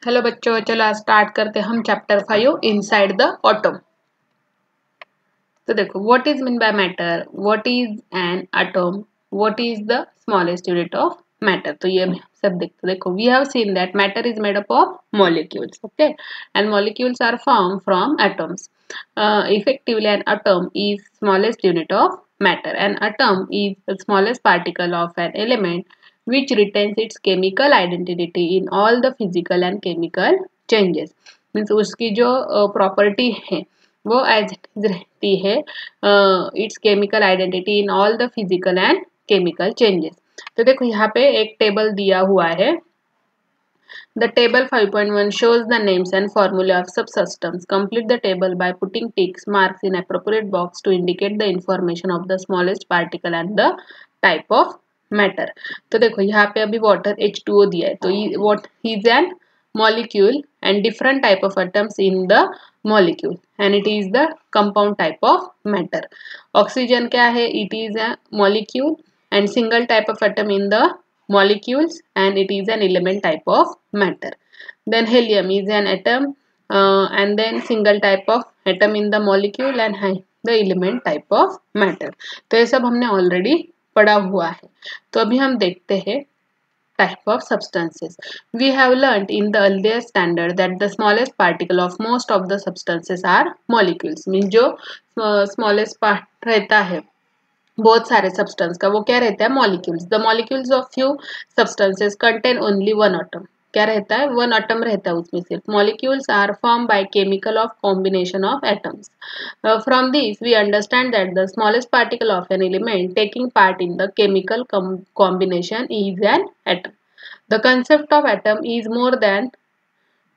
Hello बच्चों, चलो आज स्टार्ट करते हम चैप्टर 5 इनसाइड द एटम। तो देखो, what is mean by matter, what is an atom, what is the smallest unit of matter. तो ये सब देखो we have seen that matter is made up of molecules, okay, and molecules are form from atoms. Effectively an atom is smallest unit of matter. An atom is the smallest particle of an element which retains its chemical identity in all the physical and chemical changes. Means उसकी जो property है वो as रहती है, it's chemical identity in all the physical and chemical changes. तो देखो यहाँ पे एक टेबल दिया हुआ है। The table 5.1 shows the names and formula of subsystems. Complete the table by putting ticks marks in appropriate box to indicate the information of the smallest particle and the type of matter. तो देखो यहाँ पे अभी water H2O दिया है, तो what is an molecule and different type of atoms in the molecule and it is the compound type of matter. Oxygen क्या है? It is a molecule and single type of atom in the molecules and it is an element type of matter. Then helium is an atom and then single type of atom in the molecule and the element type of matter. तो ये सब हमने already पढ़ा हुआ है। तो अभी हम देखते हैं type of substances. We have learnt in the earlier standard that the smallest particle of most of the substances are molecules. Means जो smallest part रहता है बहुत सारे सब्सटेंस का, वो क्या रहता है? Molecules. The molecules of few substances contain only one atom. क्या रहता है? वन एटम रहता है उसमें सिर्फ। Molecules are form by chemical of combination of atoms. From this we understand that the smallest particle of an element taking part in the chemical combination is an atom. The concept of atom is more than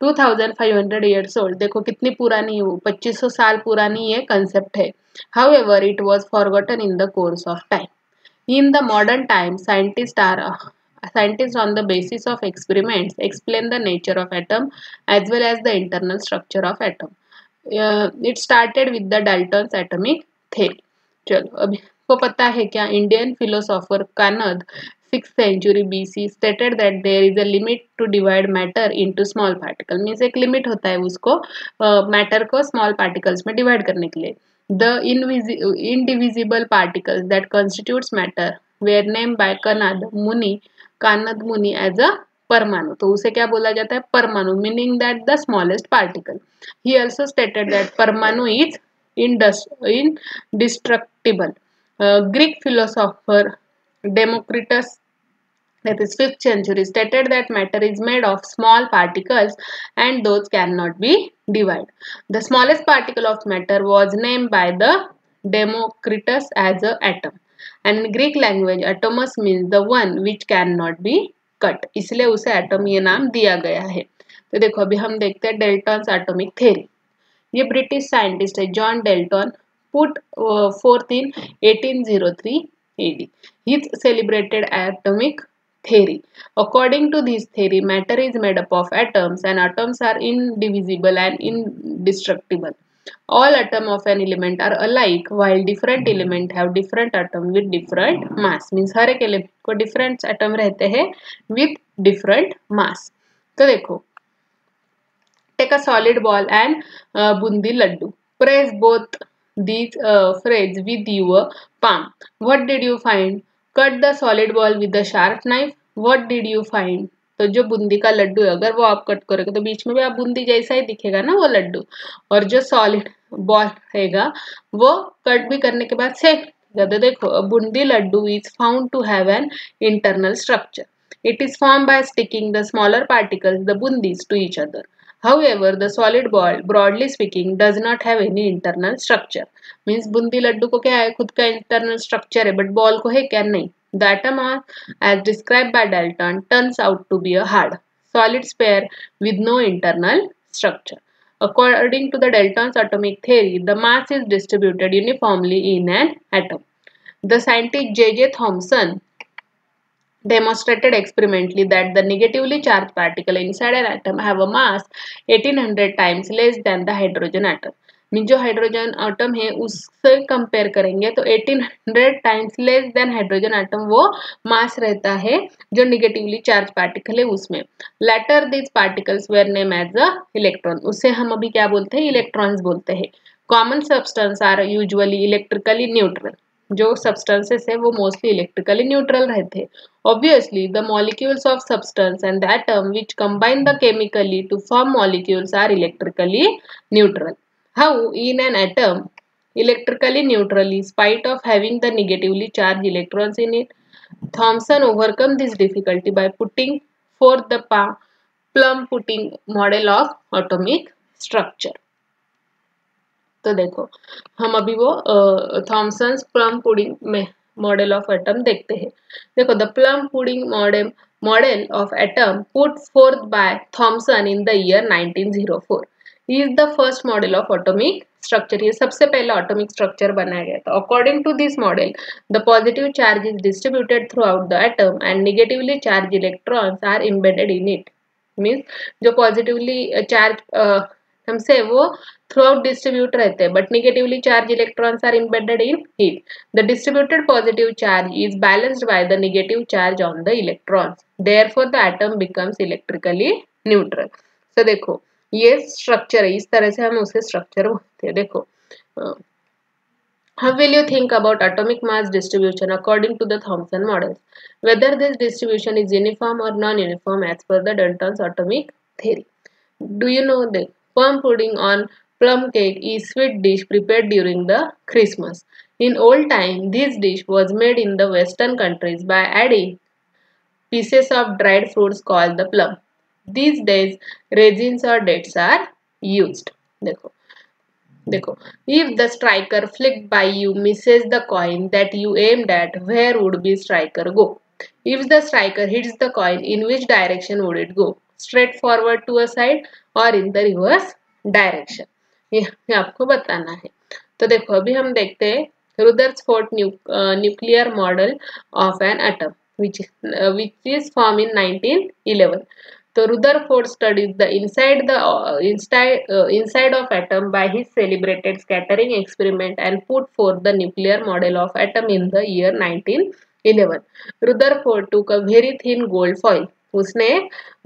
2500 years old. देखो कितनी पुरानी है वो, 2500 साल पुरानी ये concept है। However, it was forgotten in the course of time. In the modern time, scientists on the basis of experiments explain the nature of atom as well as the internal structure of atom. It started with the Dalton's atomic theory. चलो अभी को पता है क्या? Indian philosopher Kanad 6th century BC stated that there is a limit to divide matter into small particle. Means एक limit होता है उसको मैटर को स्मॉल पार्टिकल्स में डिवाइड करने के लिए। The indivisible particles that constitutes matter were named by Kanad Muni as a परमाणु। तो उसे क्या बोला जाता है? परमाणु, meaning that the smallest particle. He also stated that परमाणु is indestructible. Greek philosopher Democritus, that is 5th century, stated that matter is made of small particles and those cannot be divided. The smallest particle of matter was named by the Democritus as a atom. And in Greek language, atomos means the one which cannot be cut. इसलिए उसे atom ये नाम दिया गया है। तो देखो अभी हम देखते हैं डेल्टन्स एटॉमिक थ्योरी। ये ब्रिटिश साइंटिस्ट है John Dalton, put fourth in 1803 AD. His celebrated atomic theory. According to this theory, matter is made up of atoms and atoms are indivisible and indestructible. All atoms of an element are alike while different elements have different atoms with different mass. Means हर एक element को different atom रहते हैं with different mass. तो देखो, take a solid ball and bundi laddu. Press both these phrases with your palm. What did you find? Cut the solid ball with a sharp knife. What did you find? तो जो बूंदी का लड्डू है अगर वो आप cut करोगे तो बीच में भी आप बूंदी जैसा ही दिखेगा ना वो लड्डू, और जो सॉलिड बॉल रहेगा वो कट भी करने के बाद सेक। तो देखो, boondi laddu is found to have an internal structure. It is formed by sticking the smaller particles, the bundis, to each other. However, the solid ball, broadly speaking, does not have any internal structure. Means boondi laddu को क्या है? खुद का internal structure है, but ball को है क्या? नहीं. The atom, as described by Dalton, turns out to be a hard, solid sphere with no internal structure. According to the Dalton's atomic theory, the mass is distributed uniformly in an atom. The scientist J.J. Thomson demonstrated experimentally that the negatively charged particle inside an atom have a mass 1800 times less than the hydrogen atom. Mean जो hydrogen atom है उससे compare करेंगे तो 1800 times less than hydrogen atom वो मास रहता है जो negatively charge particle है उसमें। Later this particles were name as a electron, उससे हम अभी क्या बोलते हैं, इलेक्ट्रॉन्स बोलते हैं। Common substance are usually electrically neutral, जो सब्सटेंसेस है वो मोस्टली इलेक्ट्रिकली न्यूट्रल रहते हैं। Obviously, the molecules of substance and the atom which combine the chemically to form molecules are electrically neutral. How in an atom, electrically neutral in spite of having the negatively charged electrons in it? Thomson overcome this difficulty by putting forth the plum pudding model of atomic structure. तो देखो हम अभी वो Thomson's plum pudding में model of atom देखते हैं। देखो the plum pudding model of atom put forth by Thomson in the year 1904 is the first model of atomic structure. ये सबसे पहला एटॉमिक स्ट्रक्चर बनाया गया था। According to this model the positive charge is distributed throughout the atom and negatively charge electrons are embedded in it. Means जो positively charge हमसे वो through out distribute रहते हैं, but negatively charge electrons are embedded in it. The distributed positive charge is balanced by the negative charge on the electrons, therefore the atom becomes electrically neutral. तो देखो ये structure है, इस तरह से हम उसे स्ट्रक्चर बोलते हैं। देखो how will you think about atomic mass distribution according to the Thomson models? Whether this distribution is uniform or non-uniform as per the Dalton's atomic theory. Do you know that plum pudding on plum cake is sweet dish prepared during the Christmas? In old time, this dish was made in the western countries by adding pieces of dried fruits called the plum. These days, raisins or dates are used. देखो if the striker flicked by you misses the coin that you aimed at, where would be striker go? If the striker hits the coin, in which direction would it go? Straight forward to a side or in the reverse direction? ये आपको बताना है। तो देखो अभी हम देखते हैं Rutherford nuclear model of an atom which is formed in 1911. So Rutherford studied the inside of atom by his celebrated scattering experiment and put forth the nuclear model of atom in the year 1911. Rutherford took a very thin gold foil. उसने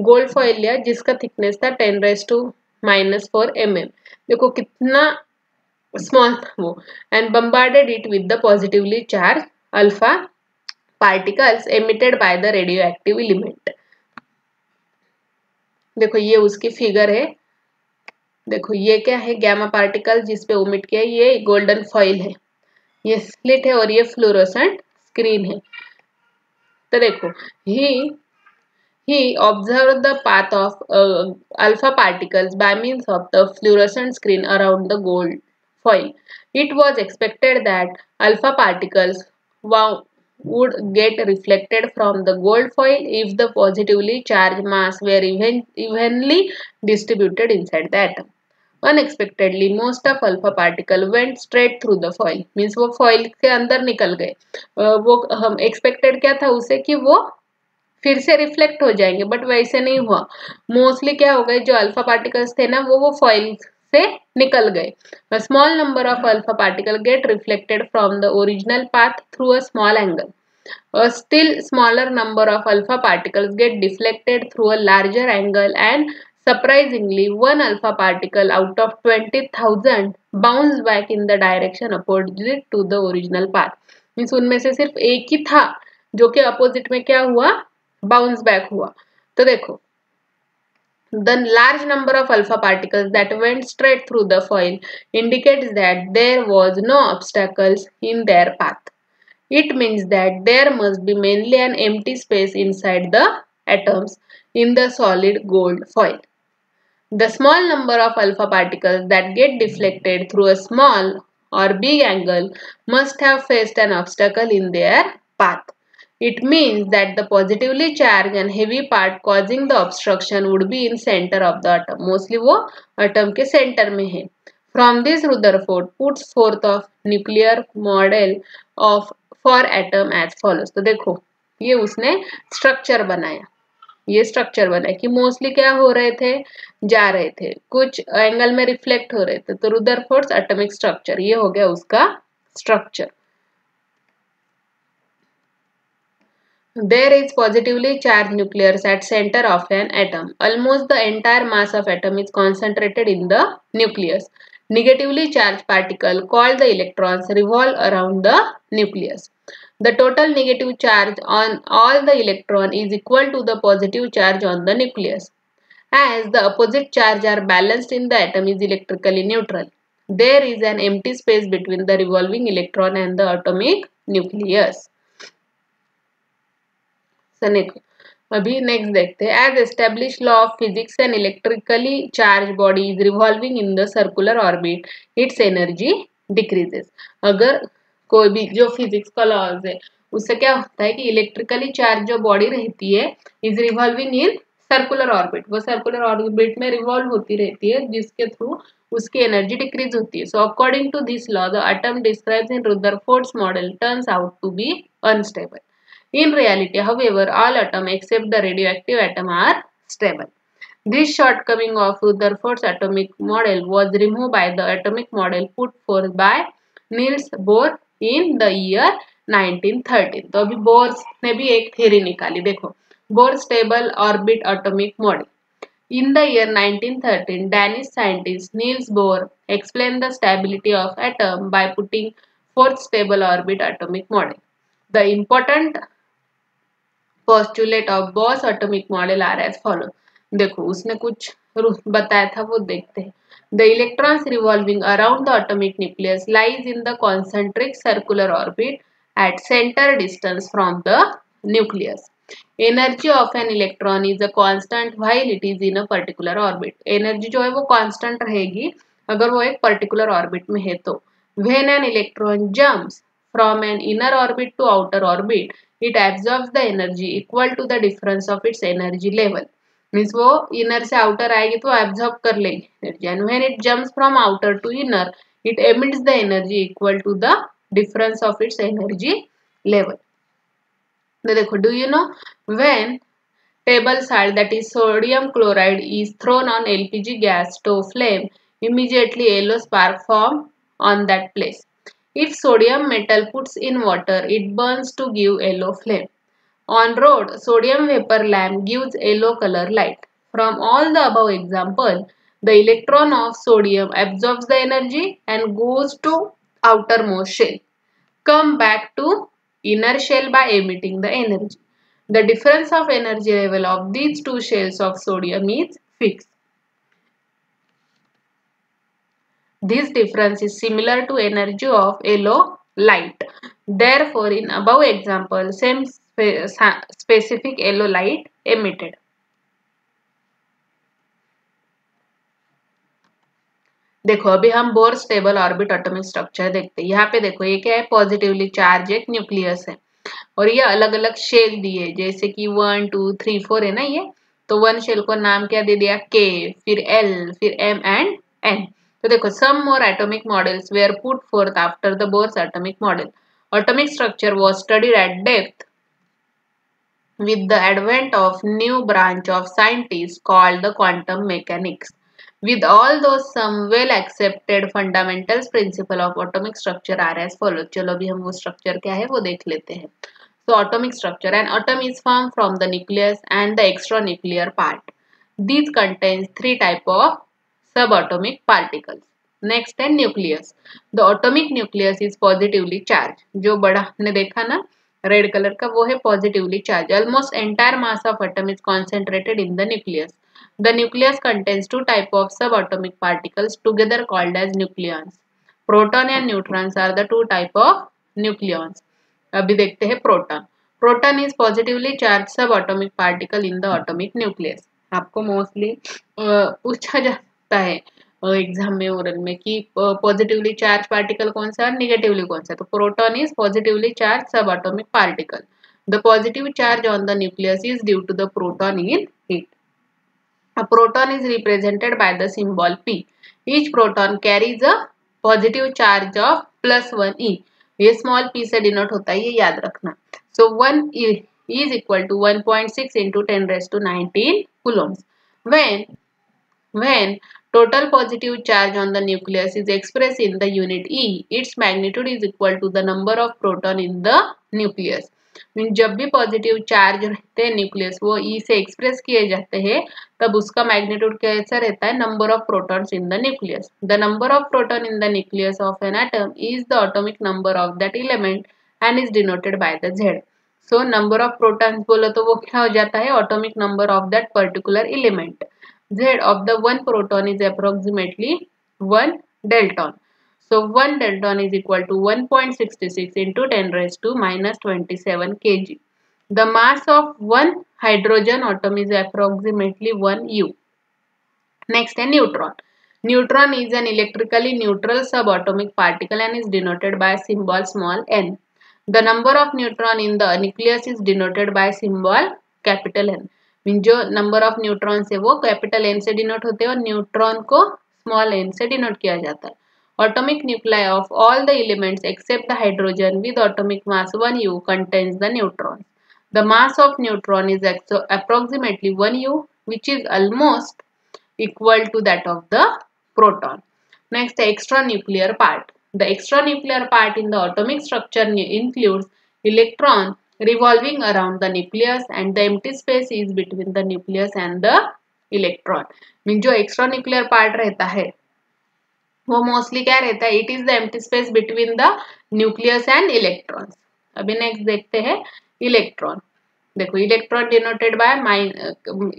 gold foil लिया जिसका thickness था 10⁻⁻⁴ mm। देखो कितना small था वो, and bombarded it with the positively charged alpha particles emitted by the radioactive element. देखो ये उसकी फिगर है। देखो ये क्या है, गैमा पार्टिकल जिस पे ओमिट किया, ये गोल्डन फॉइल है, ये स्लिट है और ये फ्लोरोसेंट स्क्रीन है। तो देखो he observed the path of alpha particles by means of the fluorescent screen around the gold foil. It was expected that alpha particles would get reflected from the gold foil if the positively charged mass were evenly distributed inside the atom. Unexpectedly, most of alpha particle went straight through the foil. Means वो foil के अंदर निकल गए। वो हम expected क्या था उसे कि वो फिर से रिफ्लेक्ट हो जाएंगे, बट वैसे नहीं हुआ। मोस्टली क्या हो गए, जो अल्फा पार्टिकल्स थे ना वो फॉइल से निकल गए। A small number of alpha particles get reflected from the original path through a small angle. A still smaller number of alpha particles get deflected through a larger angle, and surprisingly, one alpha particle out of 20,000 bounced back in the direction opposite to the original path. Means उनमें से सिर्फ एक ही था जो कि opposite में क्या हुआ, बाउंस बैक हुआ। तो देखो the large number of alpha particles that went straight through the foil indicates that there was no obstacles in their path. It means that there must be mainly an empty space inside the atoms in the solid gold foil. The small number of alpha particles that get deflected through a small or big angle must have faced an obstacle in their path. It means that the positively charged and heavy part causing the obstruction would be in center of the atom. Mostly वो atom के center में है. From this, Rutherford puts forth of nuclear model of for atom as follows. तो देखो ये उसने structure बनाया। ये स्ट्रक्चर बना कि मोस्टली क्या हो रहे थे, जा रहे थे, कुछ एंगल में रिफ्लेक्ट हो रहे थे, तो रुदरफोर्ड्स एटॉमिक स्ट्रक्चर ये हो गया उसका structure. There is positively charged nucleus at center of an atom. Almost the entire mass of atom is concentrated in the nucleus. Negatively charged particle called the electrons revolve around the nucleus. The total negative charge on all the electron is equal to the positive charge on the nucleus. As the opposite charge are balanced in the atom is electrically neutral. There is an empty space between the revolving electron and the atomic nucleus. अभी next देखते हैं. As establish law of physics an electrically charge body is revolving in the circular orbit its energy decreases. अगर कोई भी जो physics का laws है उससे क्या होता है कि इलेक्ट्रिकली चार्ज जो बॉडी रहती है is revolving in circular orbit, वो सर्कुलर ऑर्बिट में रिवॉल्व होती रहती है जिसके थ्रू उसकी एनर्जी डिक्रीज होती है. So according to this law the atom described in Rutherford's model turns out to be unstable. In reality, however, all atoms except the radioactive atom are stable. This shortcoming of Rutherford's atomic model was removed by the atomic model put forth by Niels Bohr in the year 1913. तो अभी bore ने भी एक theory निकाली. देखो, bore stable orbit atomic model. In the year 1913, Danish scientist Niels Bohr explained the stability of atom by putting forth stable orbit atomic model. The important postulate of Bohr's atomic model are as follows. देखो उसने कुछ बताया था वो देखते हैं. The electrons revolving around the atomic nucleus lies in the concentric circular orbit at center distance from the nucleus. Energy of an electron is a constant while it is in a particular orbit. Energy जो है वो constant रहेगी अगर वो एक particular orbit में है तो. When an electron jumps from an inner orbit to outer orbit, it absorbs the energy equal to the difference of its energy level. Means वो inner से outer आएगी तो absorb कर लेगी energy. And when it jumps from outer to inner, it emits the energy equal to the difference of its energy level. तो देखो, do you know when table salt that is sodium chloride is thrown on LPG gas stove flame, immediately yellow spark form on that place. If sodium metal puts in water, it burns to give yellow flame. On road, sodium vapor lamp gives yellow color light. From all the above example, the electron of sodium absorbs the energy and goes to outermost shell. Come back to inner shell by emitting the energy. The difference of energy level of these two shells of sodium is fixed. This difference is similar to energy of yellow light. Therefore, in above example, same specific yellow light emitted. देखो अभी हम bore stable orbit atomic structure देखते हैं. यहाँ पे देखो ये क्या है, पॉजिटिवली चार्ज एक न्यूक्लियस है और ये अलग अलग शेल दिए जैसे कि 1 2 3 4 है ना ये. तो वन शेल को नाम क्या दे दिया, के, फिर एल, फिर एम एंड एन. तो देखो some more atomic models were put forth after the Bohr's atomic model. Atomic structure was studied at depth with the advent of new branch of scientists called the quantum mechanics. With all those some well accepted fundamentals principle of atomic structure are as follows. चलो अभी हम वो structure क्या है वो देख लेते हैं. So atomic structure, an atom is formed from the nucleus and the extranuclear part. These contains three type of subatomic particles. Next है nucleus. The atomic nucleus is positively charged. जो बड़ा हमने देखा ना रेड कलर का वो है positively charged. Almost entire mass of atom is concentrated in the nucleus. The nucleus contains two type of subatomic particles together called as nucleons. Proton and neutrons are the two type of nucleons. अभी देखते हैं proton. Proton is positively charge subatomic particle in the atomic nucleus. आपको mostly पूछा जाता है exam में oral में कि पॉजिटिवली चार्ज पार्टिकल कौन सा है, निगेटिवली कौन सा. तो proton is positively charge subatomic particle. The positive charge on the nucleus is due to the proton in it. A proton is represented by the symbol P. Each proton carries a positive charge of +1 e. ये small p से denote होता है, ये याद रखना. सो 1 is equal to 1.6 into 10 raised to 19 coulombs. When total positive charge on the nucleus is expressed in the unit E, its magnitude is equal to the number of proton in the nucleus. Mean जब भी positive charge रहते हैं nucleus वो ई से express किए जाते हैं तब उसका मैग्नीट्यूड कैसा रहता है number of protons in the nucleus. The number of proton in the nucleus of an atom is the atomic number of that element and is denoted by the Z. So number of protons बोलो तो वो क्या हो जाता है atomic number of that particular element. Z of the one proton is approximately 1 dalton. So 1 dalton is equal to 1.66 into 10 raised to minus 27 kg. The mass of one hydrogen atom is approximately 1 U. Next, a neutron. Neutron is an electrically neutral subatomic particle and is denoted by symbol small n. The number of neutron in the nucleus is denoted by symbol capital N. Mean जो number of neutrons है वो capital N से denote होते हैं और neutron को small N से denote किया जाता है. Atomic nuclei of all the elements except the hydrogen with atomic mass 1 U contains the neutrons. The mass of neutron is approximately 1 U, which is almost equal to that of the proton. Next, the extranuclear part. The extranuclear part in the atomic structure includes electron revolving around the nucleus and the empty space is between the nucleus and the electron. Mean जो extra nuclear part रहता है वो mostly क्या रहता है it is the empty space between the nucleus and electrons. अभी next देखते हैं इलेक्ट्रॉन. देखो electron denoted by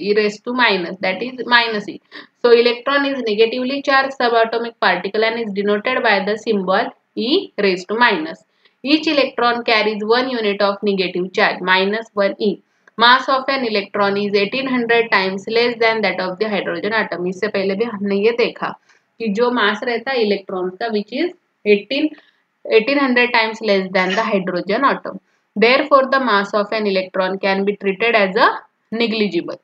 e raised to minus that is minus e. So electron is negatively charged subatomic particle and is denoted by the symbol e raised to minus. Each electron carries 1 unit of negative charge minus 1 e. Mass of an electron is 1800 times less than that of the hydrogen atom. इससे पहले भी हमने ये देखा कि जो मास रहता है इलेक्ट्रॉन का which is 1800 times less than the hydrogen atom. Therefore, the mass of an electron can be treated as a negligible.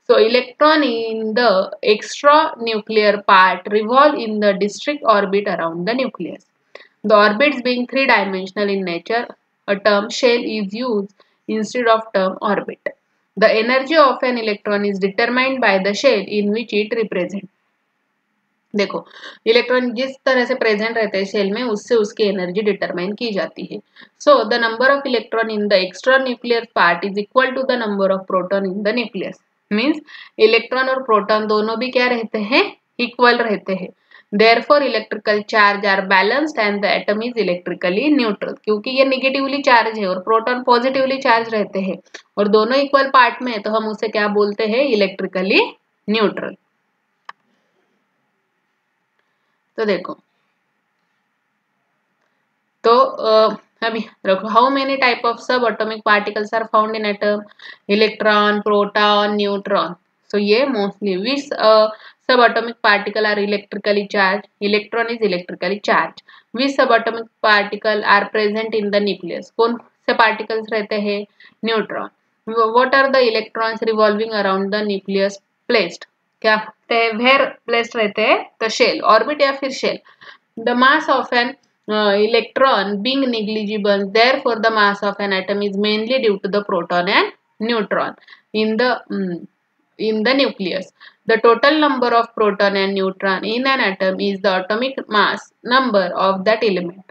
So, electron in the extranuclear part revolve in the district orbit around the nucleus. The orbits being three-dimensional in nature, a term shell is used instead of term orbit. The energy of an electron is determined by the shell in which it represents. देखो electron जिस तरह से present रहते हैं shell में उससे उसकी energy determine की जाती है. So the number of electron in the extra nuclear part is equal to the number of proton in the nucleus. Means electron और प्रोटॉन दोनों भी क्या रहते हैं इक्वल रहते हैं. Therefore electrical charge are balanced and the atom is electrically neutral. क्योंकि ये निगेटिवली चार्ज है और प्रोटॉन पॉजिटिवली चार्ज रहते हैं और दोनों इक्वल पार्ट में है तो हम उसे क्या बोलते हैं इलेक्ट्रिकली न्यूट्रल. तो देखो तो अभी देखो how many type of subatomic particles are found in atom. Electron proton neutron. So ये mostly which subatomic particle are electrically charge. Electron is electrically charge. Which subatomic particle are present in the nucleus. कौन से particles रहते हैं neutron. What are the electrons revolving around the nucleus placed. क्या where placed रहते हैं the shell orbit या फिर shell. The mass of N electron being negligible, therefore the mass of an atom is mainly due to the proton and neutron in the nucleus. The total number of proton and neutron in an atom is the atomic mass number of that element.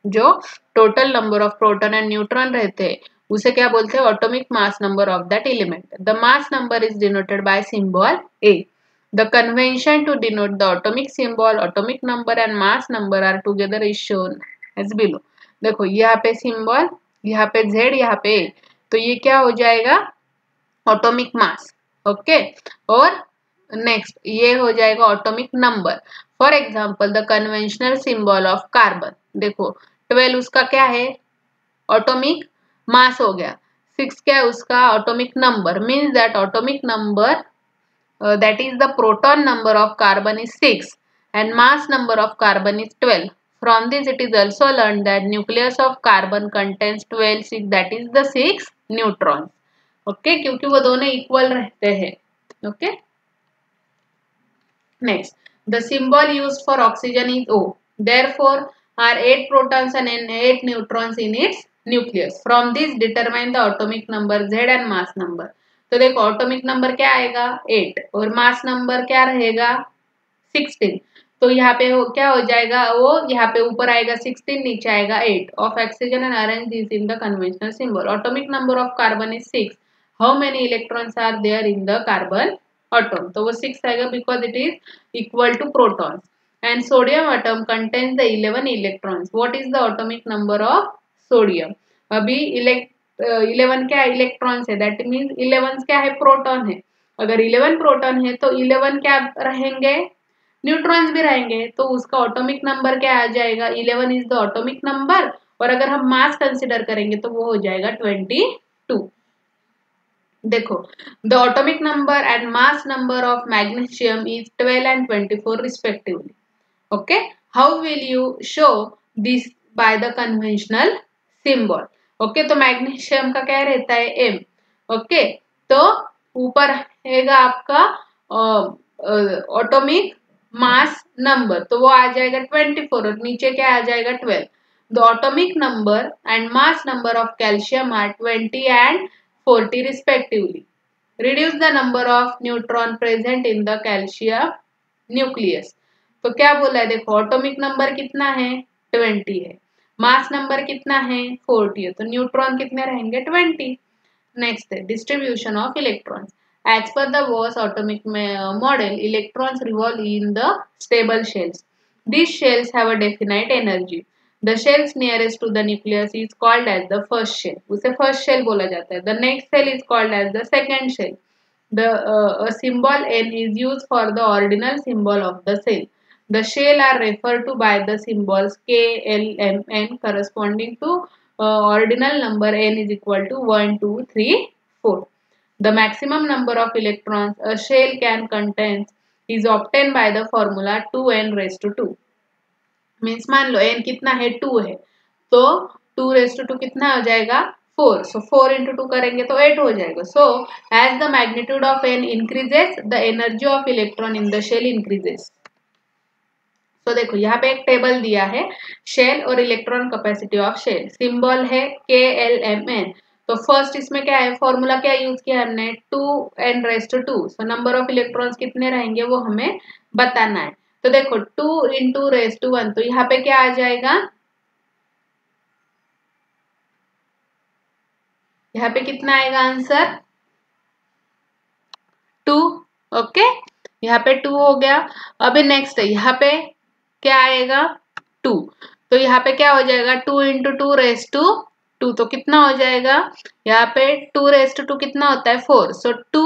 जो total number of proton and neutron रहते हैं उसे क्या बोलते हैं atomic mass number of that element. The mass number is denoted by symbol A. The convention to denote the atomic symbol, atomic number and mass number are together is shown as below. देखो यहाँ पे symbol, यहाँ पे Z, यहाँ पे A. तो ये क्या हो जाएगा atomic mass. ओके और नेक्स्ट ये हो जाएगा atomic number. For example the conventional symbol of carbon. देखो 12 उसका क्या है atomic mass हो गया. 6 क्या है उसका atomic number. Means that atomic number that is the proton number of carbon is 6 and mass number of carbon is 12. From this it is also learned that nucleus of carbon contains 12 6 that is the 6 neutrons. Okay, क्योंकि वो दोनों equal रहते हैं. Okay. Next, the symbol used for oxygen is O. Therefore, are 8 protons and 8 neutrons in its nucleus. From this determine the atomic number Z and mass number. तो देखो atomic number क्या आएगा 8 और मास नंबर क्या रहेगा 16. तो यहाँ पे क्या हो जाएगा वो यहाँ पे ऊपर आएगा 16 नीचे आएगा 8 of oxygen and arrange this in the conventional symbol. Atomic number of carbon is 6. How many electrons are there in the carbon atom. तो वो 6 आएगा because it is equal to protons. And sodium atom contains the 11 electrons. What is the atomic number of sodium. अभी 11 क्या electrons है that means 11 क्या है proton है. अगर 11 प्रोटॉन है तो 11 क्या रहेंगे न्यूट्रॉन्स भी रहेंगे. तो उसका एटॉमिक नंबर क्या आ जाएगा 11 इज द एटॉमिक नंबर. और अगर हम मास कंसिडर करेंगे तो वो हो जाएगा 22. देखो the atomic number and mass number of magnesium is 12 and 24 respectively. Okay how will you show this by the conventional symbol. Okay तो मैग्नीशियम का क्या रहता है M. ओके तो ऊपर रहेगा आपका एटॉमिक मास नंबर तो वो आ जाएगा 24 और नीचे क्या आ जाएगा 12. The atomic number and mass number of calcium are 20 and 40 respectively. Reduce the number of neutron present in the calcium nucleus. तो क्या बोला है देखो एटॉमिक नंबर कितना है 20 है. मास नंबर कितना है 40 है. तो न्यूट्रॉन कितने रहेंगे 20. नेक्स्ट है distribution of electrons. As per the Bohr's atomic model, electrons revolve in the stable shells. These shells have a definite energy. The shells nearest to the nucleus is called as the first shell. उसे first shell बोला जाता है. The next shell is called as the second shell. The a symbol N is used for the ordinal symbol of the cell. The shell are referred to by the symbols K, L, M, N corresponding to ordinal number N is equal to 1, 2, 3, 4. The maximum number of electrons a shell can contain is obtained by the formula 2n raised to 2. Means मान लो n कितना है 2 है तो 2 raised to 2 कितना हो जाएगा 4. सो 4 into 2 करेंगे तो 8 हो जाएगा. So as the magnitude of n increases the energy of electron in the shell increases. तो देखो यहाँ पे एक टेबल दिया है शेल और electron capacity of shell. Symbol है KLMN. तो फर्स्ट इसमें क्या है फॉर्मूला क्या यूज किया हमने 2n raised to 2. So number of electrons कितने रहेंगे वो हमें बताना है. तो देखो 2 into raised to 1 तो यहाँ पे क्या आ जाएगा यहाँ पे कितना आएगा आंसर 2. ओके यहाँ पे 2 हो गया. अभी नेक्स्ट है यहाँ पे क्या आएगा 2. तो यहाँ पे क्या हो जाएगा 2 into 2 raised to 2 तो कितना हो जाएगा यहाँ पे 2 raised to 2 कितना होता है 4. सो 2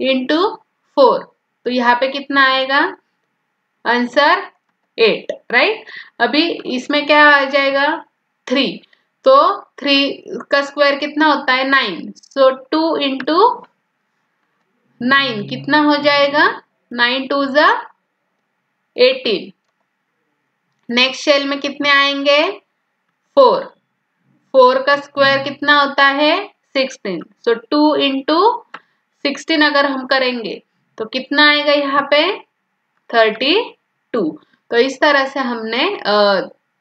into 4 तो यहाँ पे कितना आएगा आंसर 8 राइट. अभी इसमें क्या आ जाएगा 3 तो 3 का स्क्वायर कितना होता है 9. सो 2 into 9 कितना हो जाएगा 9 2 ज़ा 18. नेक्स्ट शेल में कितने आएंगे 4. 4 का स्क्वायर कितना होता है 16. सो 2 into 16 अगर हम करेंगे तो कितना आएगा यहाँ पे 32. तो इस तरह से हमने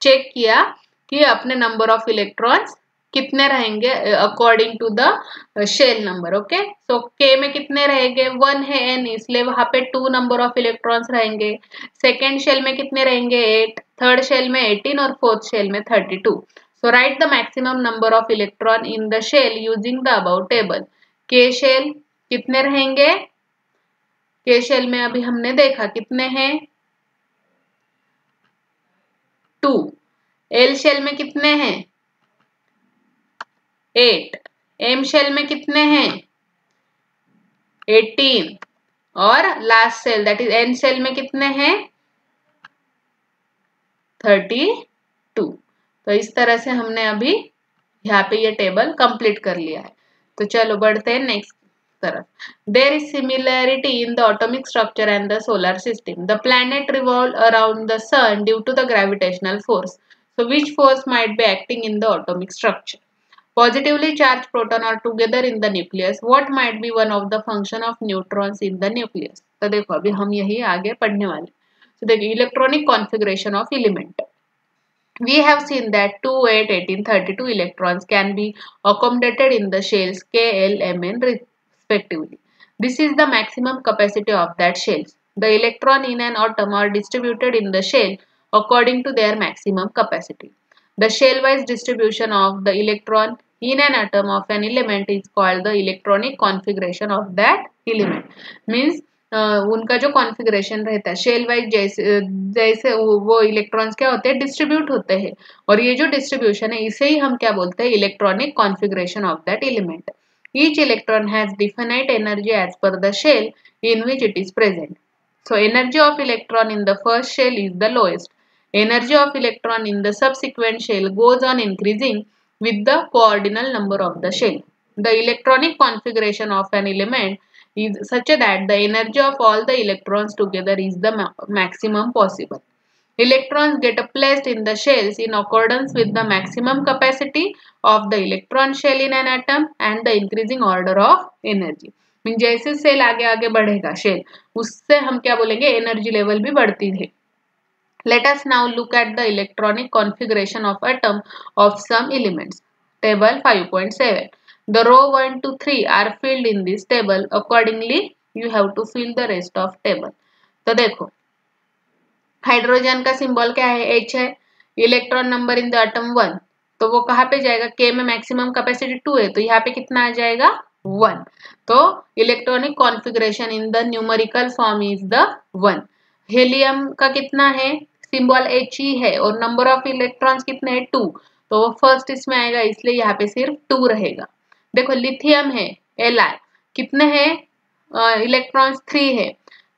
चेक किया कि अपने नंबर ऑफ इलेक्ट्रॉन्स कितने रहेंगे according to the shell number. Okay so K में कितने रहेंगे 1 है N इसलिए वहां पे 2 नंबर ऑफ इलेक्ट्रॉन्स रहेंगे. सेकेंड शेल में कितने रहेंगे 8. थर्ड शेल में 18 और फोर्थ शेल में 32. So write the maximum number of electron in the shell using the above table. K shell कितने रहेंगे K शेल में अभी हमने देखा कितने हैं 2. L शेल में कितने हैं 8. M शेल में कितने हैं 18 और last shell that is N shell में कितने हैं 32. तो इस तरह से हमने अभी यहाँ पे ये टेबल कंप्लीट कर लिया है. तो चलो बढ़ते हैं नेक्स्ट तरफ. There is similarity in the atomic structure and the solar system. The planet revolve around the sun due to the gravitational force. So which force might be acting in the atomic structure. Positively charged protons are together in the nucleus. What might be one of the function of neutrons in the nucleus? तो देखो अभी हम यही आगे पढ़ने वाले. तो देखिए electronic configuration of element. We have seen that 2, 8, 18, 32 electrons can be accommodated in the shells K, L, M, N respectively. This is the maximum capacity of that shells. The electron in an atom are distributed in the shell according to their maximum capacity. The shell-wise distribution of the electron in an atom of an element is called the electronic configuration of that element. Means उनका जो configuration रहता है shell wise जैसे वो electrons क्या होते हैं distribute होते हैं और ये जो डिस्ट्रीब्यूशन है इसे ही हम क्या बोलते हैं electronic configuration of that element. Each electron has definite energy as per the shell in which it is present. So energy of electron in the first shell is the lowest. Energy of electron in the subsequent shell goes on increasing with the coordinal number of the shell. The electronic configuration of an element is such that the energy of all the electrons together is the maximum possible. Electrons get placed in the shells in accordance with the maximum capacity of the electron shell in an atom and the increasing order of energy. जैसे cell आगे आगे बढ़ेगा shell उससे हम क्या बोलेंगे energy level भी बढ़ती है. Let us now look at the electronic configuration of atom of some elements. Table 5.7. The row 1 to 3 are filled in this table. Accordingly, you have to fill the rest of table. तो देखो hydrogen का symbol क्या है H है. Electron number in the atom 1 तो वो कहाँ पे जाएगा K में मैक्सिमम कैपेसिटी 2 है तो यहाँ पे कितना आ जाएगा 1. तो electronic configuration in the numerical form is the 1. Helium का कितना है सिंबल H ही है और नंबर ऑफ इलेक्ट्रॉन्स कितने हैं 2 तो वो फर्स्ट इसमें आएगा इसलिए यहाँ पे सिर्फ 2 रहेगा. देखो लिथियम है Li कितने हैं इलेक्ट्रॉन्स 3 है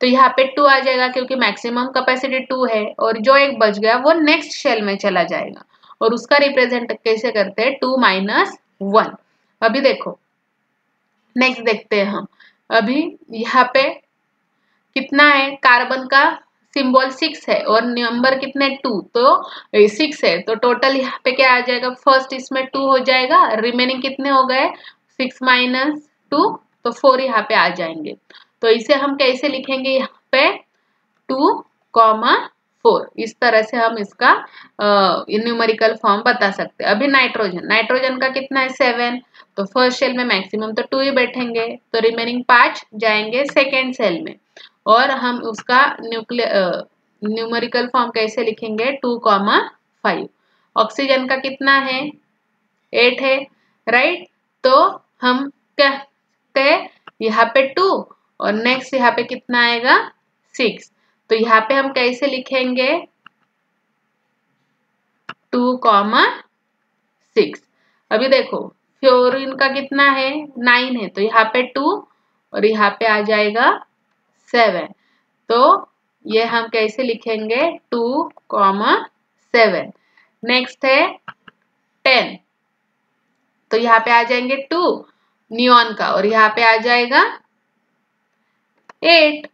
तो यहाँ पे 2 आ जाएगा क्योंकि मैक्सिमम कैपेसिटी 2 है और जो एक बच गया वो नेक्स्ट शेल में चला जाएगा और उसका रिप्रेजेंट कैसे करते हैं 2 - 1. अभी देखो नेक्स्ट देखते हैं हम. अभी यहाँ पे कितना है कार्बन का सिंबल 6 है और नंबर कितने 2 तो 6 है तो टोटल यहाँ पे क्या आ जाएगा फर्स्ट इसमें 2 हो जाएगा रिमेनिंग कितने हो गए 6 - 2 तो 4 यहाँ पे आ जाएंगे. तो इसे हम कैसे लिखेंगे यहाँ पे 2,4 इस तरह से हम इसका न्यूमेरिकल फॉर्म बता सकते हैं. अभी नाइट्रोजन का कितना है 7 तो फर्स्ट सेल में मैक्सिमम तो 2 ही बैठेंगे तो रिमेनिंग 5 जाएंगे सेकेंड सेल में और हम उसका न्यूमेरिकल फॉर्म कैसे लिखेंगे 2,5. ऑक्सीजन का कितना है 8 है राइट तो हम कहते हैं यहाँ पे 2 और नेक्स्ट यहाँ पे कितना आएगा 6 तो यहाँ पे हम कैसे लिखेंगे 2,6. अभी देखो फ्लोरीन का कितना है 9 है तो यहाँ पे 2 और यहाँ पे आ जाएगा 7 तो ये हम कैसे लिखेंगे 2,7. नेक्स्ट है 10 तो यहाँ पे आ जाएंगे 2 नियॉन का और यहाँ पे आ जाएगा 8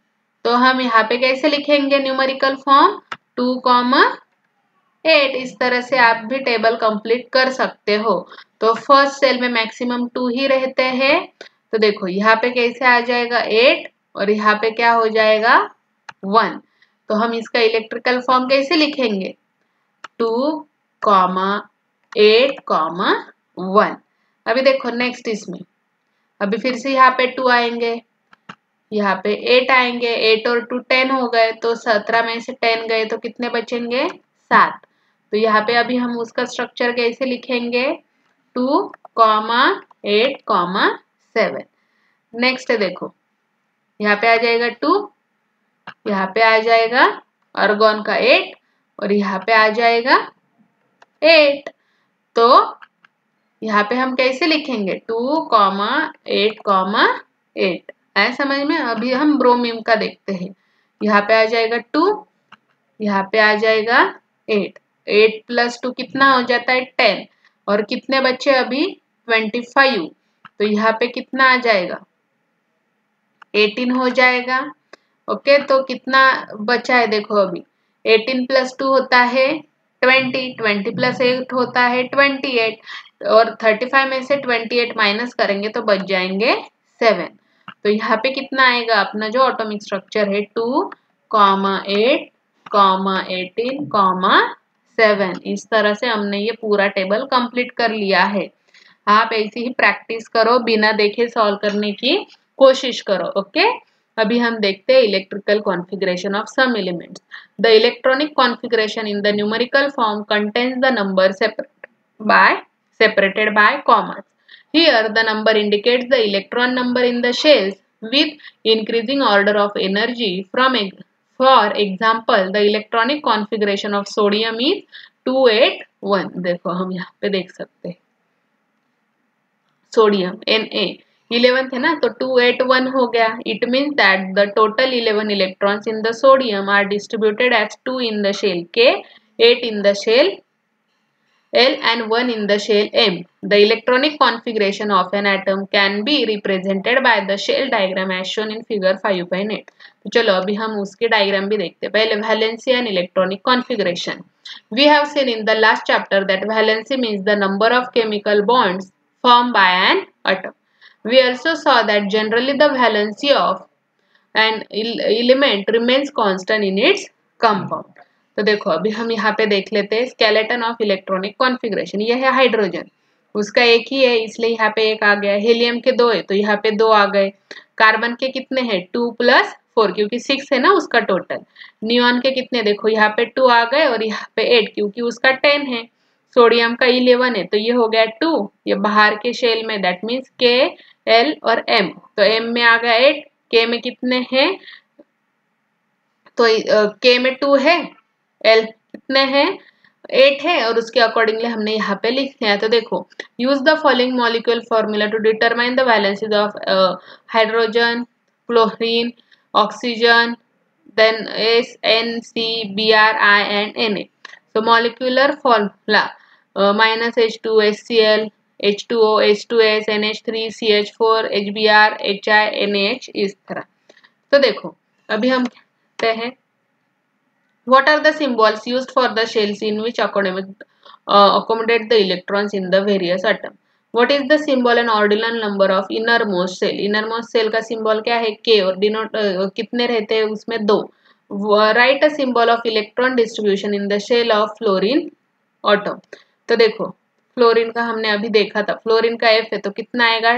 तो हम यहाँ पे कैसे लिखेंगे न्यूमेरिकल फॉर्म 2,8. इस तरह से आप भी टेबल कंप्लीट कर सकते हो. तो फर्स्ट सेल में मैक्सिमम 2 ही रहते हैं तो देखो यहाँ पे कैसे आ जाएगा 8 और यहाँ पे क्या हो जाएगा 1 तो हम इसका इलेक्ट्रिकल फॉर्म कैसे लिखेंगे 2,8,1. अभी देखो नेक्स्ट इसमें अभी फिर से यहाँ पे 2 आएंगे यहाँ पे 8 आएंगे 8 और 2 10 हो गए तो 17 में से 10 गए तो कितने बचेंगे 7 तो यहाँ पे अभी हम उसका स्ट्रक्चर कैसे लिखेंगे 2,8,7. नेक्स्ट देखो यहाँ पे आ जाएगा 2 यहाँ पे आ जाएगा आर्गन का 8 और यहाँ पे आ जाएगा 8 तो यहाँ पे हम कैसे लिखेंगे 2,8,8 है समझ में. अभी हम ब्रोमीन का देखते हैं यहाँ पे आ जाएगा 2 यहाँ पे आ जाएगा 8 8 + 2 कितना हो जाता है 10 और कितने बच्चे अभी 25 तो यहाँ पे कितना आ जाएगा 18 हो जाएगा. ओके तो कितना बचा है देखो अभी 18 + 2 होता है 20 20 + 8 होता है 28 और 35 में से 28 माइनस करेंगे तो बच जाएंगे 7 तो यहाँ पे कितना आएगा अपना जो एटॉमिक स्ट्रक्चर है 2,8,18,7 7। इस तरह से हमने ये पूरा टेबल कंप्लीट कर लिया है। आप ऐसे ही प्रैक्टिस करो, बिना देखे सॉल्व करने की कोशिश करो। ओके, अभी हम देखते हैं electrical configuration of some elements. The electronic configuration in the numerical form contains the number separated by commas. Here the number indicates the electron number in the shells with increasing order of energy. For example, the electronic configuration of sodium is 281. देखो हम यहाँ पे देख सकते हैं sodium Na 11th है ना, तो 281 हो गया। It means that the total 11 electrons in the sodium are distributed as 2 in the shell K, 8 in the shell L and 1 in the shell M. The electronic configuration of an atom can be represented by the shell diagram as shown in figure 5.8. तो चलो अभी हम उसके diagram भी देखते हैं। पहले valency and electronic configuration. We have seen in the last chapter that valency means the number of chemical bonds formed by an atom. We also saw that generally the valency of an element remains constant in its compound. तो देखो अभी हम यहाँ पे देख लेते हैं skeleton of electronic configuration. यह है हाइड्रोजन, उसका एक ही है इसलिए यहाँ पे एक आ गया। हीलियम के 2 है तो यहाँ पे 2 आ गए। कार्बन के कितने हैं 2 + 4 क्योंकि 6 है ना उसका टोटल। नियॉन के कितने देखो यहाँ पे 2 आ गए और यहाँ पे 8 क्योंकि उसका 10 है। सोडियम का 11 है तो ये हो गया 2। ये बाहर के शेल में दैट मीन्स के, एल और एम, तो एम में आ गया 8, के में कितने हैं तो के में 2 है, एल कितने हैं 8 है और उसके अकॉर्डिंगली हमने यहाँ पे लिख लिया। तो देखो use the following molecule formula to determine the valencies of hydrogen, chlorine, oxygen, then S, N, C, B, R, I and N A. तो molecular formula -H2HCl, H2O, H2S, NH3, CH4, HBr, HI, NaH इस तरह। तो देखो अभी हम कहते हैं what are the symbols used for the shells in which accommodate the electrons in the various atoms. What is the symbol and ordinal number of innermost cell? Innermost cell का symbol क्या है K और denote कितने रहते हैं उसमें 2. Write a symbol of electron distribution in the shell of fluorine atom. तो देखो फ्लोरीन का हमने अभी देखा था, फ्लोरीन का F है तो कितना आएगा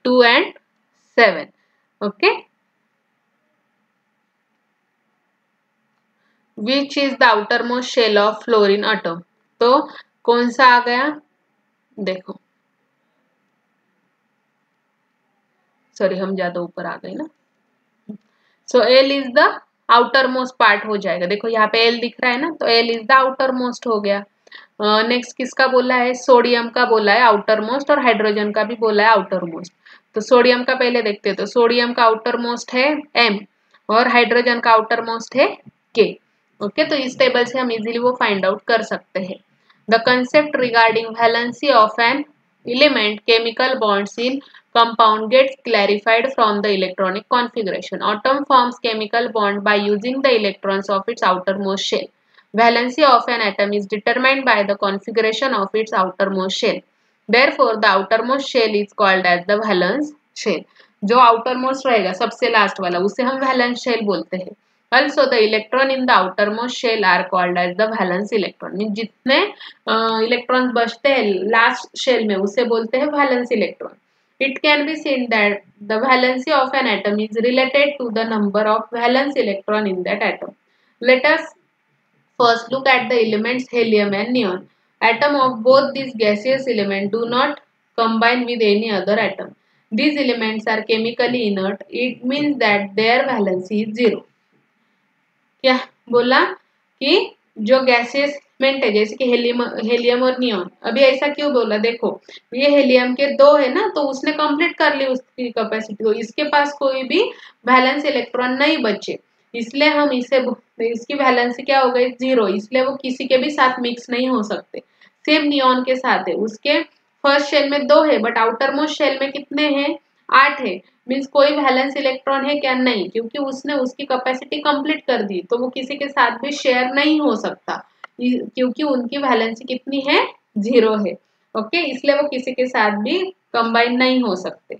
2 and 7. Okay, which is the outer most shell of fluorine atom. तो कौन सा आ गया देखो, सॉरी हम ज्यादा ऊपर आ गए ना। So L is the outer most part हो जाएगा। देखो यहाँ पे एल दिख रहा है ना, तो L is the outer most हो गया। नेक्स्ट किसका बोला है, सोडियम का बोला है आउटर मोस्ट और हाइड्रोजन का भी बोला है आउटर मोस्ट। तो सोडियम का पहले देखते हैं, तो सोडियम का आउटर मोस्ट है एम और हाइड्रोजन का आउटर मोस्ट है के। ओके, तो इस टेबल से हम इजीली वो फाइंड आउट कर सकते हैं। The concept regarding valency of an element chemical bonds in compound gets clarified from the electronic configuration. Atom forms chemical bond by using the electrons of its outermost shell. Valency of an atom is determined by the configuration of its outermost shell. Therefore, the outermost shell is called as the valence shell. जो outermost रहेगा सबसे last वाला उसे हम valence shell बोलते हैं। Also, the electron in the outermost shell are called as the valence electron. Mean जितने electrons बचते हैं लास्ट शेल में उसे बोलते हैं valence electron. It can be seen that the valency of an atom is related to the number of valence electron in that atom. Let us first look at the elements helium and neon. Atom of both these gaseous elements do not combine with any other atom. These elements are chemically inert. It means that their valency is 0. क्या बोला कि जो gases element है जैसे कि helium और neon, अभी ऐसा क्यों बोला, देखो ये हेलियम के 2 है ना तो उसने कंप्लीट कर ली उसकी कैपेसिटी, तो इसके पास कोई भी वैलेंस इलेक्ट्रॉन नहीं बचे, इसलिए हम इसे इसकी वैलेंसी क्या हो गई 0, इसलिए वो किसी के भी साथ मिक्स नहीं हो सकते। सेम नियॉन के साथ है, उसके फर्स्ट शेल में 2 है बट आउटर मोस्ट शेल में कितने हैं 8 है। मीन्स कोई वैलेंस इलेक्ट्रॉन है क्या, नहीं, क्योंकि उसने उसकी कैपेसिटी कंप्लीट कर दी तो वो किसी के साथ भी शेयर नहीं हो सकता क्योंकि उनकी वैलेंसी कितनी है 0 है। ओके, इसलिए वो किसी के साथ भी कंबाइन नहीं हो सकते।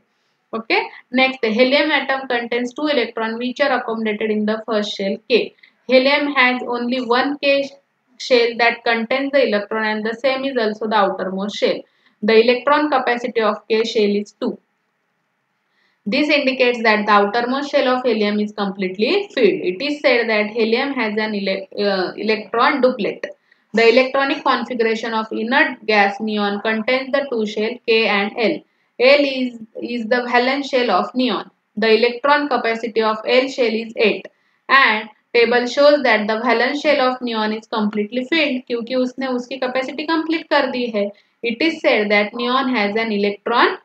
Okay, next helium atom contains 2 electron which are accommodated in the first shell K. Helium has only one K shell that contains the electron and the same is also the outermost shell. The electron capacity of K shell is 2. This indicates that the outermost shell of helium is completely filled. It is said that helium has an electron duplet. The electronic configuration of inert gas neon contains the two shells K and L. L is the valence shell of neon. The electron capacity of L shell is 8 and table shows that the valence shell of neon is completely filled क्योंकि उसने उसकी capacity complete कर दी है. It is said that neon has an electron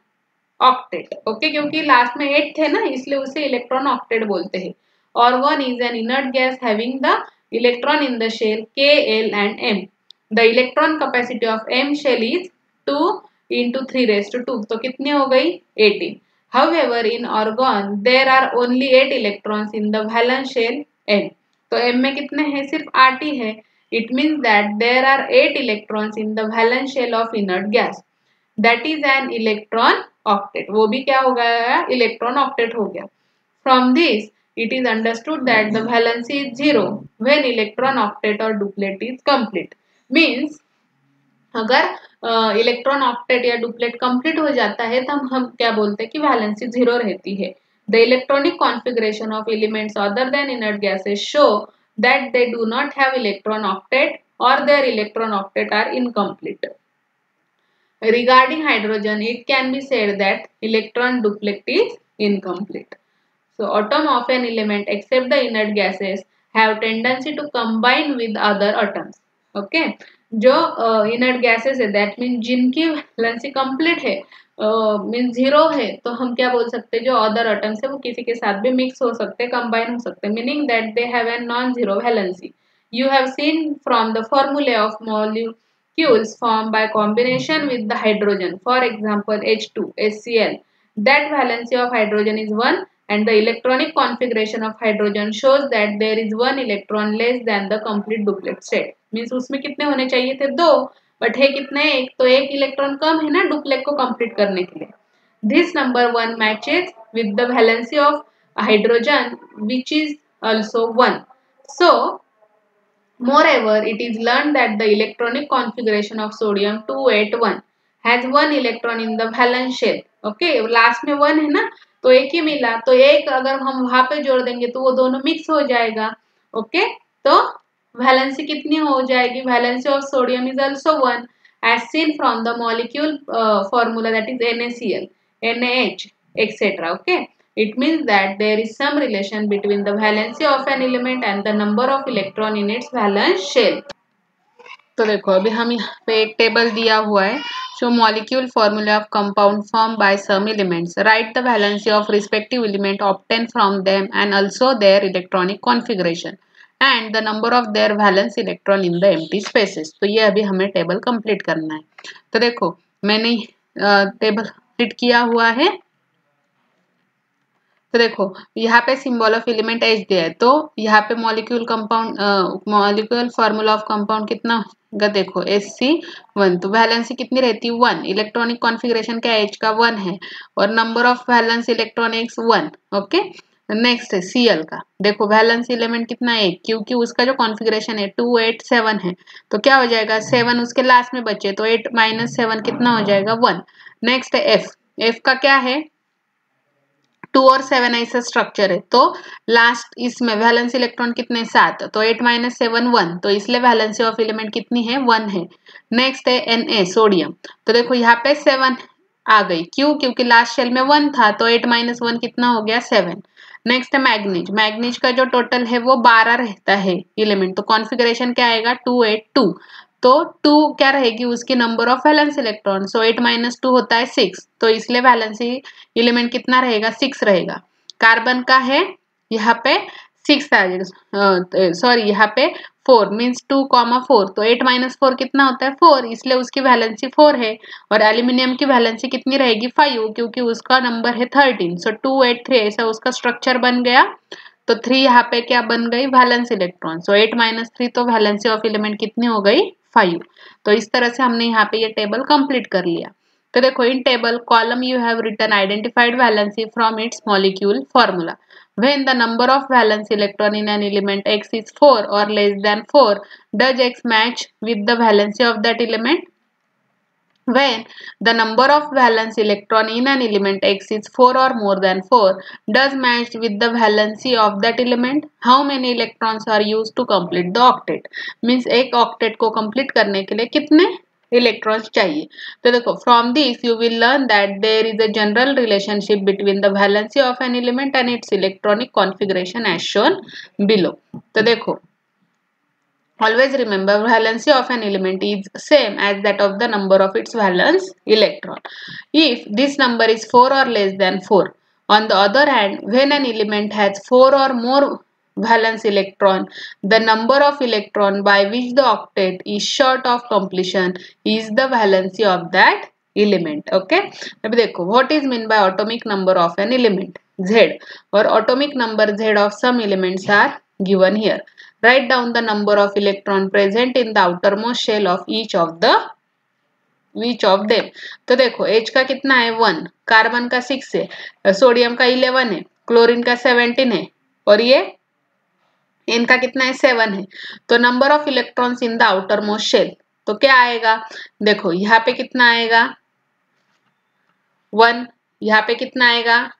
octet. Okay, क्योंकि last में 8 थे ना, इसलिए उसे इलेक्ट्रॉन ऑक्टेट बोलते हैं. और 1 is an inert gas having the electron in the shell K, L and M. The electron capacity of M shell is 2 into 3⁻². तो कितनी हो गई? 18. However, in argon there are only 8 electrons in the valence shell M. तो M में कितने हैं? सिर्फ 8 ही है. It means that there are 8 electrons in the valence shell of inert gas. That is an electron octet. वो भी क्या हो गया? इलेक्ट्रॉन ऑक्टेट हो गया. From this it is understood that the valency is 0 when electron octet or duplet is complete. Means अगर electron octet या duplet complete हो जाता है तो हम क्या बोलते हैं कि वैलेंसी 0 रहती है. The electronic configuration of elements other than inert gases show that they do not have electron octet or their electron octet are incomplete. Regarding hydrogen, it can be said that electron duplet is incomplete. So, atom of an element except the inert gases have tendency to combine with other atoms. Okay, जो inert gases है, that means जिनकी valency complete है, means 0 है, तो हम क्या बोल सकते हैं? जो other atoms है वो किसी के साथ भी mix हो सकते हैं, combine हो सकते हैं, meaning that they have a non-zero valency. You have seen from the formula of molecules formed by combination with the hydrogen, for example H2, HCl, that valency of hydrogen is 1 and the electronic configuration of hydrogen shows that there is 1 electron less than the complete duplet state. Means उसमें कितने होने चाहिए थे? 2, but है कितने? 1. तो 1 electron कम है ना डुप्लेट को कंप्लीट करने के लिए. This number 1 matches with the valency of hydrogen which is also 1. So moreover, it is learned that the electronic configuration of sodium 281 has 1 electron in the valence shell. Okay, last में 1 है ना, तो एक ही मिला, तो एक अगर हम वहां पे जोड़ देंगे तो वो दोनों मिक्स हो जाएगा. ओके, तो वैलेंसी कितनी हो जाएगी? Valency of sodium is also 1 as seen from the molecule formula, that is NaCl, NaH, etc. Okay, it means that there is some relation between the valency of an element and the number of electron in its valence shell. तो देखो अभी हम यहाँ पे एक table दिया हुआ है. So molecule formula of compound formed by some elements. Write the valency of respective element obtained from them and also their electronic configuration and the number of their valence electron in the empty spaces. तो ये अभी हमें table complete करना है. तो देखो मैंने table complete किया हुआ है. तो देखो यहाँ पे सिंबल ऑफ एलिमेंट H दिया है, तो यहाँ पे molecule compound molecule formula of compound कितना होगा? देखो Hc1, तो वैलेंसी कितनी रहती है? 1. इलेक्ट्रॉनिक कॉन्फ़िगरेशन क्या H का 1 है और number of valence electron 1. Okay, next है Cl का. देखो वैलेंस एलिमेंट कितना है? क्योंकि उसका जो कॉन्फ़िगरेशन है 2 8 7 है, तो क्या हो जाएगा? 7 उसके लास्ट में बचे, तो 8 - 7 कितना हो जाएगा? 1. नेक्स्ट है F का क्या है? 2 और 7 ऐसा स्ट्रक्चर है, तो लास्ट इसमें वैलेंस इलेक्ट्रॉन कितने? 7, तो 8 - 7 1, तो इसलिए वैलेंसी ऑफ एलिमेंट कितनी है? 1 है. नेक्स्ट है Na सोडियम. तो देखो यहाँ पे 7 आ गई, क्यों? क्योंकि लास्ट शेल में 1 था, तो 8 - 1 कितना हो गया? 7. नेक्स्ट है मैग्नीज. मैग्नीज का जो टोटल है वो 12 रहता है एलिमेंट, तो कॉन्फ़िगरेशन क्या आएगा? 2 8 2. तो 2 क्या रहेगी? उसकी नंबर ऑफ वैलेंस इलेक्ट्रॉन, सो 8 - 2 होता है 6, तो इसलिए वैलेंसी एलिमेंट कितना रहेगा? 6 रहेगा. कार्बन का है यहाँ पे 6 आ जाएगा, सॉरी यहाँ पे 4 मीन्स 2, 4, तो 8 - 4 कितना होता है? 4, इसलिए उसकी वैलेंसी 4 है. और एल्यूमिनियम की वैलेंसी कितनी रहेगी? 5, क्योंकि उसका नंबर है 13, सो 2 8 3 ऐसा उसका स्ट्रक्चर बन गया. तो 3 यहाँ पे क्या बन गई? वैलेंस इलेक्ट्रॉन, सो 8 - 3, तो वैलेंसी ऑफ एलिमेंट कितनी हो गई? 5. तो इस तरह से हमने यहाँ पे ये टेबल कंप्लीट कर लिया. तो देखो in table column you have written identified valency from its molecule formula. When the number of valence electron in an element X is 4 or less than 4, does X match with the valency of that element? When the number of valence electron in an element X is 4 or more than 4, does match with the valency of that element? How many electrons are used to complete the octet? Means एक octet को complete करने के लिए कितने electrons चाहिए. तो देखो from this you will learn that there is a general relationship between the valency of an element and its electronic configuration as shown below. तो देखो always remember valency of an element is same as that of the number of its valence electron. If this number is 4 or less than 4. On the other hand, when an element has 4 or more valence electron, the number of electron by which the octet is short of completion is the valency of that element. Okay. अब देखो what is meant by atomic number of an element? Z. Or atomic number Z of some elements are given here. Write down the number of electron present in the outermost shell of each of them. तो देखो H का कितना है 1, carbon का 6 है, sodium का 11 है, chlorine का 17 है और ये इनका कितना है 7 है. तो number of electrons in the outer most shell तो क्या आएगा. देखो यहाँ पे कितना आएगा 1, यहाँ पे कितना आएगा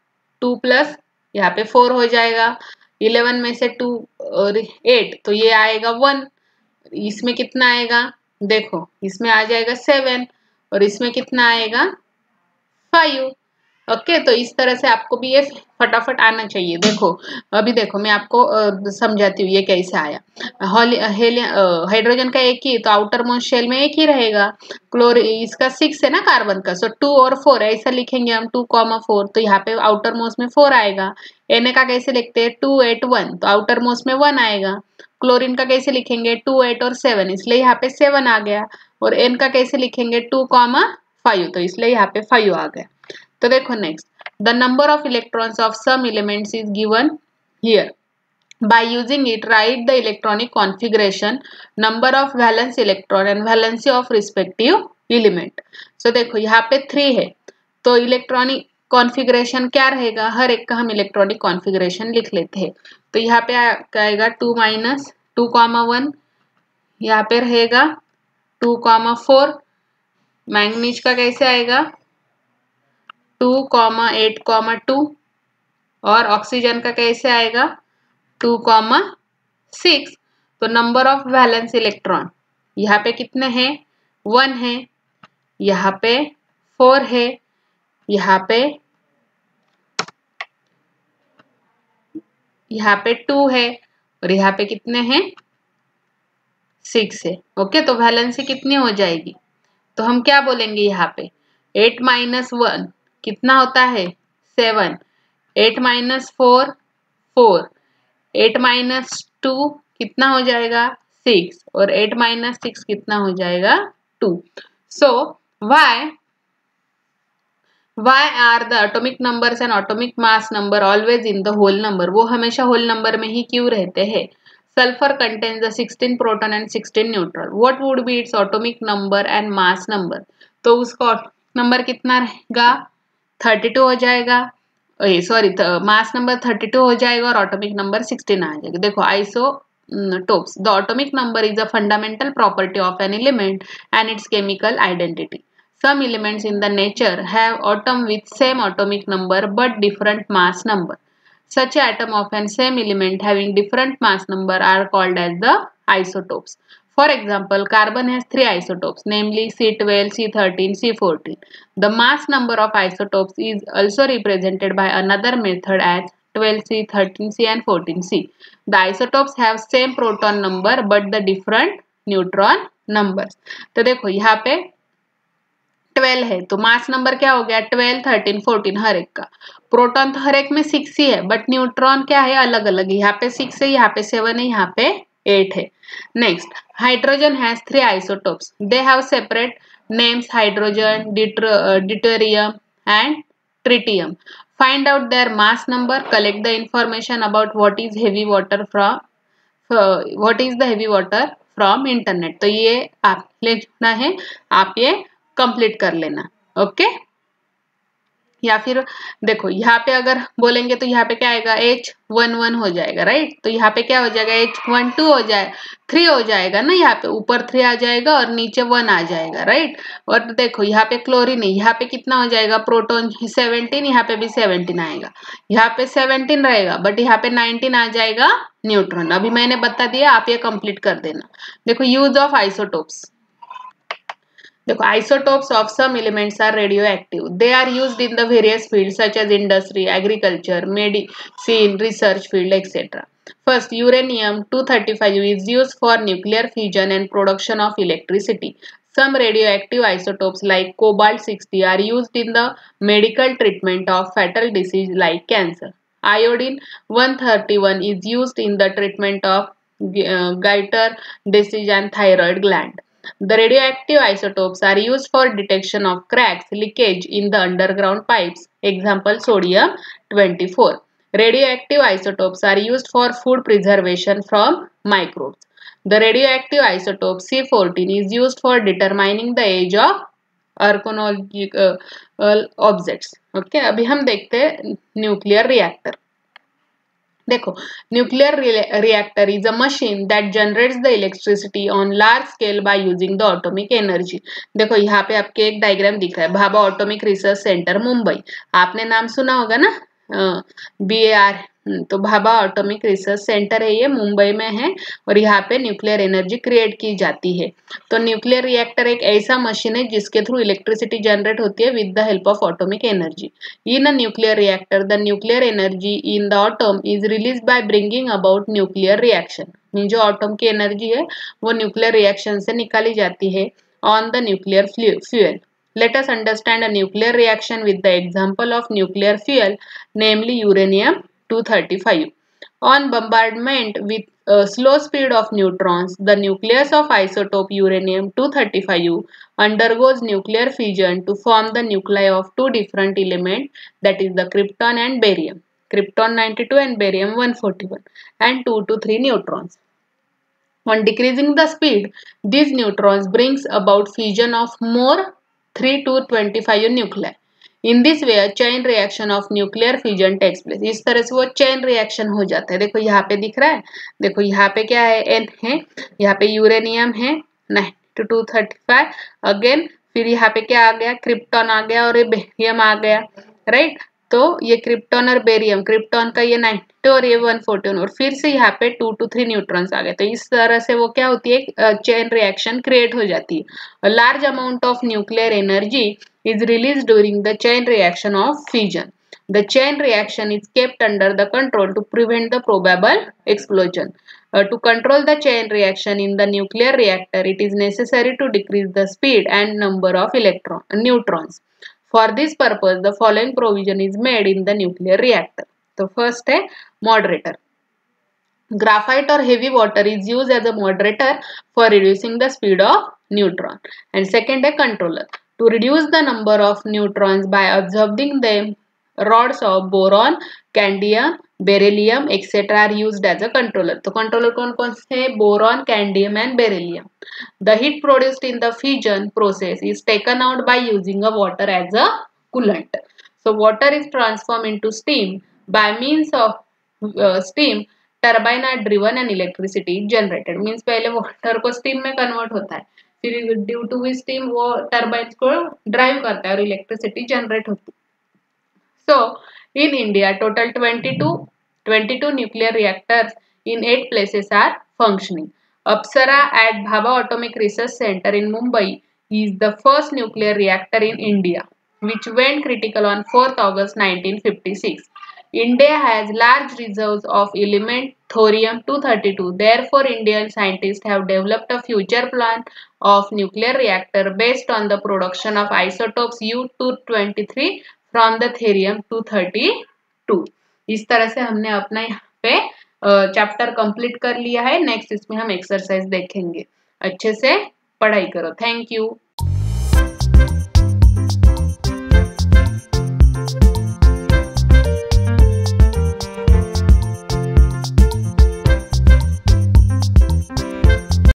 2 प्लस यहाँ पे 4 हो जाएगा. 11 में से 2 और 8 तो ये आएगा 1. इसमें कितना आएगा देखो इसमें आ जाएगा 7 और इसमें कितना आएगा 5. ओके तो इस तरह से आपको भी ये फटाफट आना चाहिए. देखो अभी देखो मैं आपको समझाती हूँ ये कैसे आया. हाइड्रोजन का एक ही तो आउटर मोस्ट शेल में एक ही रहेगा. इसका 6 है ना कार्बन का, सो 2 और 4 ऐसा लिखेंगे हम 2,4 तो यहाँ पे आउटर मोस्ट में 4 आएगा. Na का कैसे लिखते हैं 2, 8, 1 तो आउटर मोस्ट में 1 आएगा. क्लोरीन का कैसे लिखेंगे 2, 8 और 7 इसलिए यहाँ पे 7 आ गया. और N का कैसे लिखेंगे 2,5 तो इसलिए यहाँ पे 5 आ गया. तो देखो next the number of electrons of some elements is given here. By using it, write the electronic configuration, number of valence electron and valency of respective element. So देखो यहाँ पे 3 है तो इलेक्ट्रॉनिक कॉन्फ़िगरेशन क्या रहेगा, हर एक का हम इलेक्ट्रॉनिक कॉन्फ़िगरेशन लिख लेते हैं. तो यहाँ पे आएगा 2 माइनस 2,1, यहाँ पे रहेगा 2,4. मैंगनीज का कैसे आएगा 2,8,2 और ऑक्सीजन का कैसे आएगा 2,6. तो नंबर ऑफ वैलेंस इलेक्ट्रॉन यहाँ पे कितने हैं 1 है, यहाँ पे 4 है, यहाँ पे 2 है और यहाँ पे कितने हैं 6 है. ओके तो वैलेंसी कितनी हो जाएगी तो हम क्या बोलेंगे यहाँ पे 8 माइनस 1 कितना होता है 7, 8 माइनस 4 4, 8 माइनस 2 कितना हो जाएगा 6 और 8 माइनस 6 कितना हो जाएगा 2. सो why are the atomic numbers and atomic mass number always in the whole number? वो हमेशा whole number में ही क्यों रहते हैं. Sulfur contains the 16 proton and 16 neutron. What would be its atomic number and mass number? तो उसका number कितना रहेगा 32 हो जाएगा. सॉरी मास नंबर 32 हो जाएगा और ऑटोमिक नंबर 16 आ जाएगा. देखो isotopes the atomic number is a fundamental property of an element and it's chemical identity. Some elements in the nature have atom with same atomic number but different mass number. Such atom of an same element having different mass number are called as the isotopes. For example, carbon has 3 isotopes, namely C12, C13, C14. The mass number of isotopes is also represented by another method as 12C, 13C and 14C. The isotopes have same proton number but the different neutron numbers. तो देखो यहाँ पे 12 है तो mass number क्या हो गया 12, 13, 14 हर एक का. प्रोटॉन तो हर एक में 6 ही है बट न्यूट्रॉन क्या है अलग अलग. यहाँ पे 6 है, यहाँ पे 7 है, यहाँ पे 8 है. Next hydrogen has 3 isotopes. They have separate names hydrogen, deuterium and tritium. Find out their mass number. Collect the information about what is the heavy water from internet. तो ये आप लेना है, आप ये कंप्लीट कर लेना. ओके। या फिर देखो यहाँ पे अगर बोलेंगे तो यहाँ पे क्या आएगा, H11 हो जाएगा, राइट। तो यहाँ पे क्या हो जाएगा, H12 हो जाए 3 हो जाएगा ना, यहाँ पे ऊपर 3 आ जाएगा और नीचे 1 आ जाएगा, राइट। और देखो यहाँ पे क्लोरीन है, यहाँ पे कितना हो जाएगा, प्रोटॉन 17, यहाँ पे भी 17 आएगा, यहाँ पे 17 रहेगा बट यहाँ पे 19 आ जाएगा न्यूट्रॉन। अभी मैंने बता दिया, आप ये कंप्लीट कर देना। देखो यूज ऑफ आइसोटोप्स, देखो isotopes of some elements are radioactive. They are used in the various fields such as industry, agriculture, medicine, research field, etc. First, uranium-235 is used for nuclear fission and production of electricity. Some radioactive isotopes like cobalt-60 are used in the medical treatment of fatal disease like cancer. Iodine-131 is used in the treatment of goiter disease and thyroid gland. The radioactive isotopes are used for detection of cracks, leakage in the underground pipes. Example, sodium-24. Radioactive isotopes are used for food preservation from microbes. The radioactive isotope C14 is used for determining the age of archaeological objects. Okay, अभी हम देखते हैं nuclear reactor. देखो, nuclear reactor is a machine that generates the electricity on large scale by using the atomic energy. देखो यहाँ पे आपके एक डायग्राम दिख रहा है, Bhabha atomic research centre Mumbai, आपने नाम सुना होगा ना, BAR। तो भाभा एटॉमिक रिसर्च सेंटर है, ये मुंबई में है और यहाँ पे न्यूक्लियर एनर्जी क्रिएट की जाती है। तो न्यूक्लियर रिएक्टर एक ऐसा मशीन है जिसके थ्रू इलेक्ट्रिसिटी जनरेट होती है with the help of atomic energy. In a nuclear reactor, the nuclear energy in the atom is released by bringing about nuclear reaction. Mean जो एटम की energy है वो न्यूक्लियर रिएक्शन से निकाली जाती है on the nuclear fuel. Let us understand a nuclear reaction with the example of nuclear fuel, namely uranium-235. On bombardment with a slow speed of neutrons, the nucleus of isotope uranium-235 undergoes nuclear fission to form the nuclei of two different elements, that is the krypton and barium. Krypton 92 and barium 141 and 2 to 3 neutrons. On decreasing the speed, these neutrons brings about fission of more 3 to 25 nuclei. In this way, a chain reaction of nuclear fission takes place. इस तरह से वो chain reaction हो जाता है। देखो यहाँ पे दिख रहा है, देखो यहाँ पे क्या है, N है, यहाँ पे यूरेनियम है 9235, अगेन फिर यहाँ पे क्या आ गया, क्रिप्टॉन आ गया और ये बेरियम आ गया, राइट। तो ये क्रिप्टॉन और बेरियम, क्रिप्टॉन का ये 92 और ये 141 और फिर से यहाँ पे 2 to 3 न्यूट्रॉन्स आ गए। तो इस तरह से वो क्या होती है, चेन रिएक्शन क्रिएट हो जाती है। Large amount of nuclear energy is released during the chain reaction of fission. The chain reaction is kept under the control to prevent the probable explosion. To control the chain reaction in the nuclear reactor, it is necessary to decrease the speed and number of neutrons. For this purpose, the following provision is made in the nuclear reactor. So first है moderator. Graphite or heavy water is used as a moderator for reducing the speed of neutron. And second है controller. To reduce the number of neutrons by absorbing them, rods of boron, candium, beryllium, etc. are used as a controller. तो controller कौन कौन से हैं? Boron, candium and beryllium. The heat produced in the fission process is taken out by using a water as a coolant. So water is transformed into steam by means of steam. Turbine are driven and electricity generated, means पहले water को steam में convert होता है, फिर due to we steam वो turbine को drive करता है और इलेक्ट्रिसिटी जनरेट होती है। So in India total 22 nuclear reactors in 8 places are functioning. Apsara at Bhabha Atomic Research Center in Mumbai is the first nuclear reactor in India, which went critical on 4th August 1956. India has large reserves of element thorium-232. Therefore, Indian scientists have developed a future plan of nuclear reactor based on the production of isotopes U-223 from the thorium-232. इस तरह से हमने अपना यहाँ पे chapter complete कर लिया है। नेक्स्ट इसमें हम एक्सरसाइज देखेंगे। अच्छे से पढ़ाई करो। Thank you.